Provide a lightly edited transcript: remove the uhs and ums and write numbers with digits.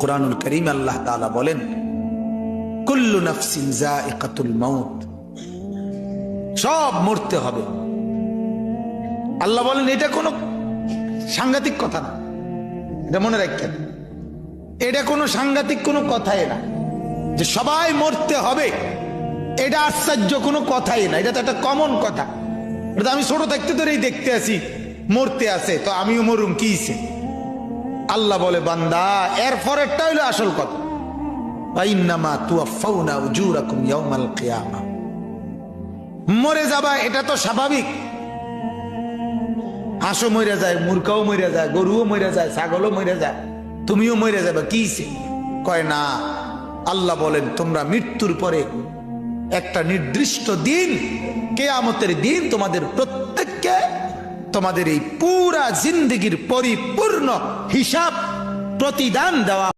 কুরআনুল কারীম আল্লাহ তাআলা বলেন, কুল্লু নাফসিন যায়িকাতুল মাউত, সব মরতে হবে। আল্লাহ বলেন এটা কোনো সাংঘাতিক কথা না, এটা মনে রাখবেন, এটা কোনো সাংঘাতিক কোনো কথাই না যে সবাই মরতে হবে। এটা আশ্চর্য কোনো কথাই না, এটা তো একটা কমন কথা। এটা আমি ছোট থাকতে ধরেই দেখতে আছি মরতে আছে, তো আমিও মরুম কি হইছে? আল্লাহ বলে বান্দা এর পরেরটা হইলো আসল কথা, ইন্নামা তুওয়াফাউনা উজুরাকুম ইয়াউমাল কিয়ামা। মরে যাবা এটা তো স্বাভাবিক, হাঁসও মরে যায়, মুরগাও মরে যায়, গরুও মরে যায়, ছাগলও মরে যায়, তুমিও মরে যাবে কি হইছে? কয় না, আল্লাহ বলেন তোমরা মৃত্যুর পরে একটা নির্দিষ্ট দিন, কিয়ামতের দিন, তোমাদের প্রত্যেককে তোমাদের এই পুরা জিন্দেগির পরিপূর্ণ হিসাব প্রতিদান দেওয়া